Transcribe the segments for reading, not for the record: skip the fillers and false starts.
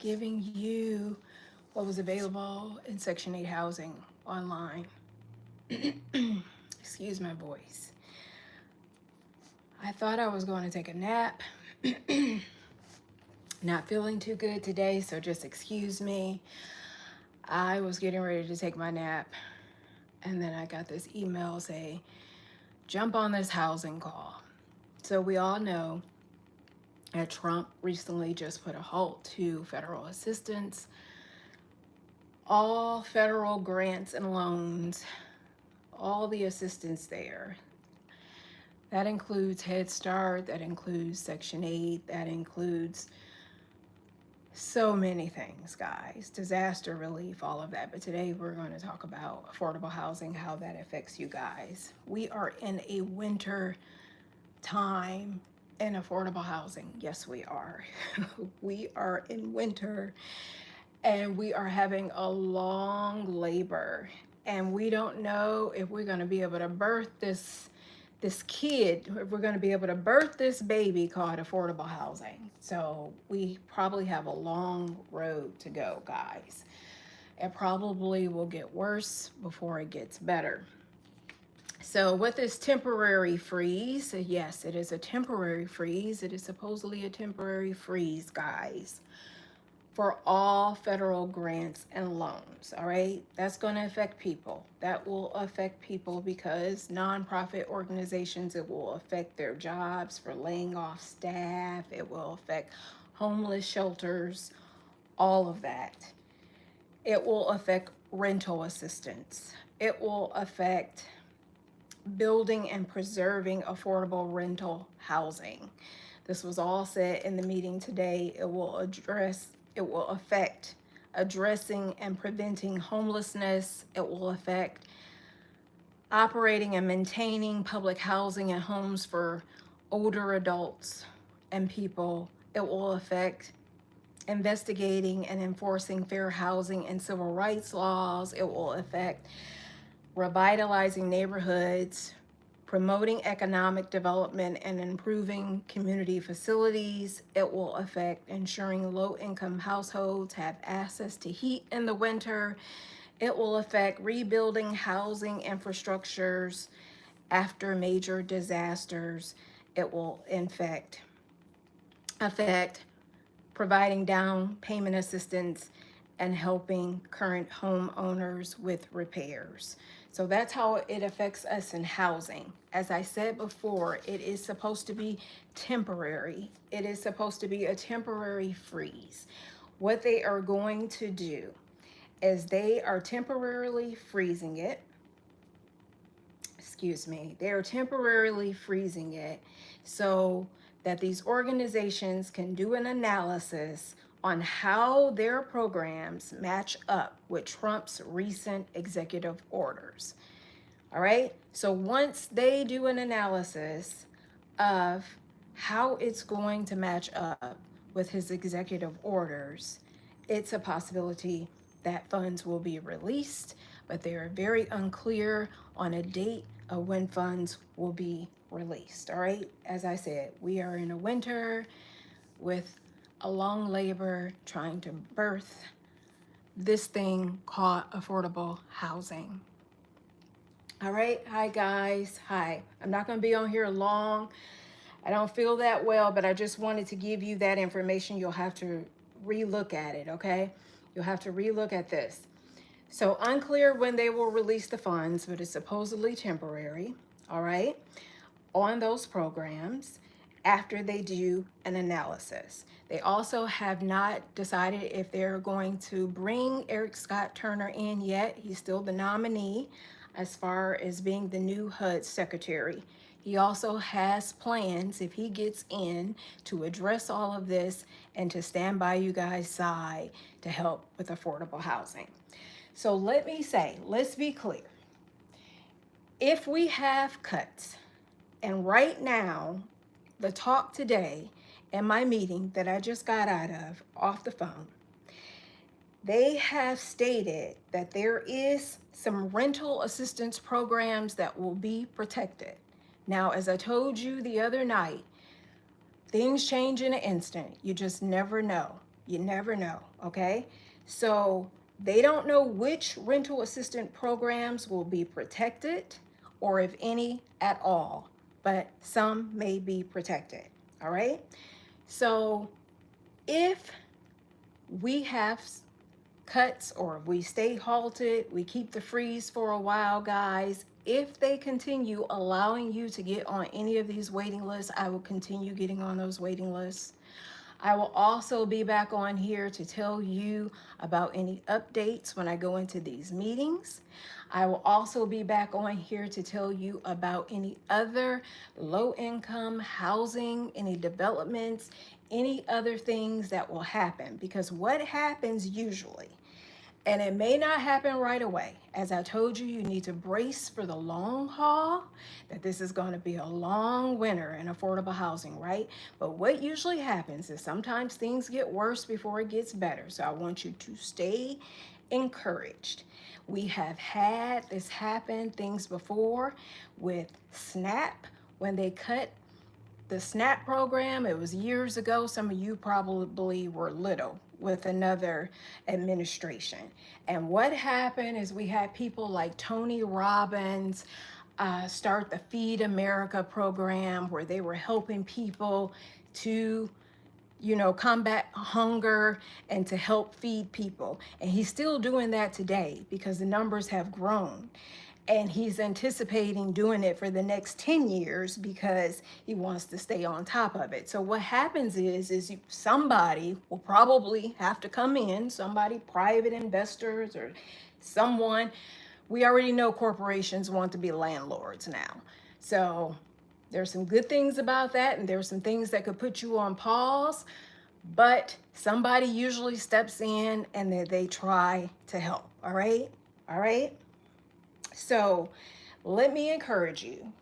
giving you what was available in Section 8 housing online. Excuse my voice. I thought I was going to take a nap. Not feeling too good today, so just excuse me. I was getting ready to take my nap, and then I got this email say, jump on this housing call. So we all know that Trump recently just put a halt to federal assistance. All federal grants and loans, all the assistance there. That includes Head Start, that includes Section 8, that includes so many things, guys. Disaster relief, all of that. But today we're going to talk about affordable housing, how that affects you guys. We are in a winter time in affordable housing. Yes, we are. We are in winter and we are having a long labor. And we don't know if we're going to be able to birth this kid, if we're going to be able to birth this baby called affordable housing. So we probably have a long road to go, guys. It probably will get worse before it gets better. So with this temporary freeze, yes, it is a temporary freeze. It is supposedly a temporary freeze, guys, for all federal grants and loans. All right, that's going to affect people. That will affect people because nonprofit organizations, it will affect their jobs for laying off staff. It will affect homeless shelters, all of that. It will affect rental assistance. It will affect building and preserving affordable rental housing. This was all said in the meeting today. It will affect addressing and preventing homelessness. It will affect operating and maintaining public housing and homes for older adults and people. It will affect investigating and enforcing fair housing and civil rights laws. It will affect revitalizing neighborhoods, promoting economic development and improving community facilities. It will affect ensuring low-income households have access to heat in the winter. It will affect rebuilding housing infrastructures after major disasters. It will affect providing down payment assistance and helping current homeowners with repairs. So that's how it affects us in housing. As I said before, it is supposed to be temporary. It is supposed to be a temporary freeze. What they are going to do is they are temporarily freezing it. They are temporarily freezing it so that these organizations can do an analysis on how their programs match up with Trump's recent executive orders. All right, so once they do an analysis of how it's going to match up with his executive orders, it's a possibility that funds will be released, but they are very unclear on a date of when funds will be released. All right, as I said, we are in a winter with a long labor trying to birth this thing called affordable housing. All right, hi guys, hi. I'm not going to be on here long. I don't feel that well, but I just wanted to give you that information. You'll have to relook at it, okay? You'll have to relook at this. So unclear when they will release the funds, but it's supposedly temporary, all right, on those programs after they do an analysis. They also have not decided if they're going to bring Eric Scott Turner in yet. He's still the nominee as far as being the new HUD secretary. He also has plans, if he gets in, to address all of this and to stand by you guys' side to help with affordable housing. So let me say, let's be clear. If we have cuts, and right now, the talk today in my meeting that I just got out of off the phone, they have stated that there is some rental assistance programs that will be protected. Now, as I told you the other night, things change in an instant. You just never know. You never know, okay? So they don't know which rental assistant programs will be protected or if any at all, but some may be protected, all right? So if we have cuts or we stay halted, we keep the freeze for a while, guys. If they continue allowing you to get on any of these waiting lists, I will continue getting on those waiting lists. I will also be back on here to tell you about any updates when I go into these meetings. I will also be back on here to tell you about any other low income housing, any developments, any other things that will happen. Because what happens usually, and it may not happen right away. As I told you, you need to brace for the long haul, that this is going to be a long winter in affordable housing, right? But what usually happens is sometimes things get worse before it gets better. So I want you to stay encouraged. We have had this happen things before with SNAP when they cut the SNAP program. It was years ago. Some of you probably were little with another administration. And what happened is we had people like Tony Robbins start the Feed America program where they were helping people to combat hunger and to help feed people. And he's still doing that today because the numbers have grown. And he's anticipating doing it for the next 10 years because he wants to stay on top of it. So what happens is somebody will probably have to come in, somebody, private investors or someone. We already know corporations want to be landlords now. So there's some good things about that, and there's some things that could put you on pause, but somebody usually steps in and they try to help. All right? All right? So let me encourage you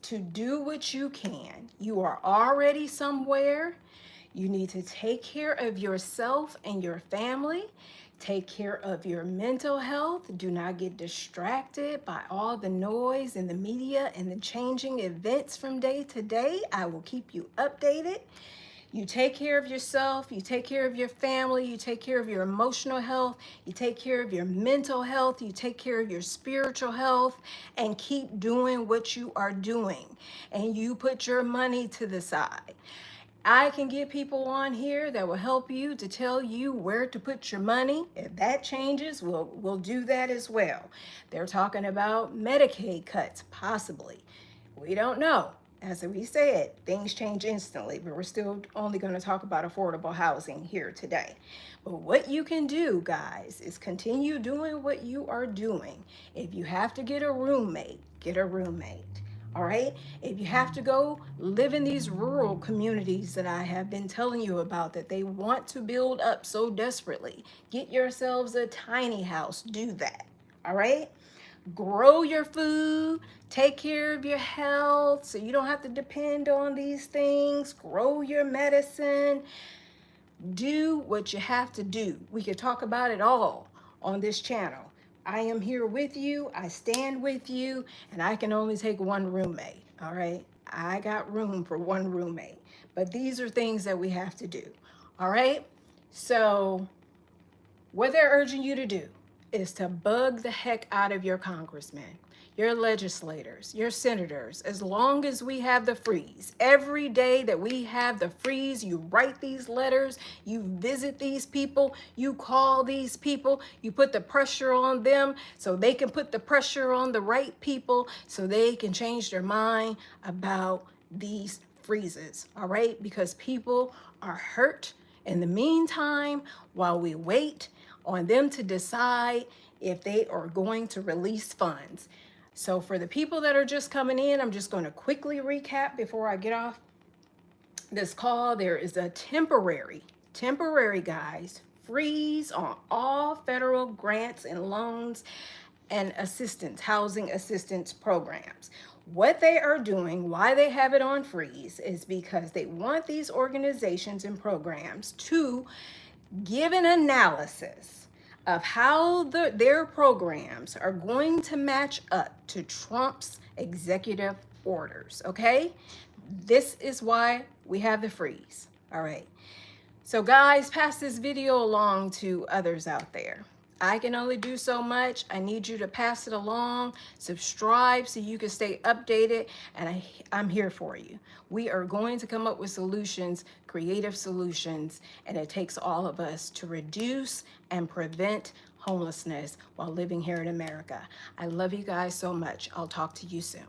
to do what you can. You are already somewhere. You need to take care of yourself and your family. Take care of your mental health. Do not get distracted by all the noise in the media and the changing events from day to day. I will keep you updated. You take care of yourself, you take care of your family, you take care of your emotional health, you take care of your mental health, you take care of your spiritual health, and keep doing what you are doing. And you put your money to the side. I can get people on here that will help you to tell you where to put your money. If that changes, we'll do that as well. They're talking about Medicaid cuts, possibly. We don't know. As we said, things change instantly, but we're still only going to talk about affordable housing here today. But what you can do, guys, is continue doing what you are doing. If you have to get a roommate, get a roommate. All right. If you have to go live in these rural communities that I have been telling you about that they want to build up so desperately, get yourselves a tiny house. Do that. All right. Grow your food. Take care of your health so you don't have to depend on these things. Grow your medicine. Do what you have to do. We could talk about it all on this channel. I am here with you. I stand with you, and I can only take one roommate. All right. I got room for one roommate, but these are things that we have to do. All right. So what they're urging you to do is to bug the heck out of your congressmen, your legislators, your senators, as long as we have the freeze. Every day that we have the freeze, you write these letters, you visit these people, you call these people, you put the pressure on them so they can put the pressure on the right people so they can change their mind about these freezes, all right? Because people are hurt. In the meantime, while we wait on them to decide if they are going to release funds. So for the people that are just coming in, I'm just going to quickly recap before I get off this call. There is a temporary guys, freeze on all federal grants and loans and assistance, housing assistance programs. What they are doing, why they have it on freeze, is because they want these organizations and programs to give an analysis of how their programs are going to match up to Trump's executive orders, okay? This is why we have the freeze, all right? So guys, pass this video along to others out there. I can only do so much. I need you to pass it along, subscribe so you can stay updated, and I'm here for you. We are going to come up with solutions, creative solutions, and it takes all of us to reduce and prevent homelessness while living here in America. I love you guys so much. I'll talk to you soon.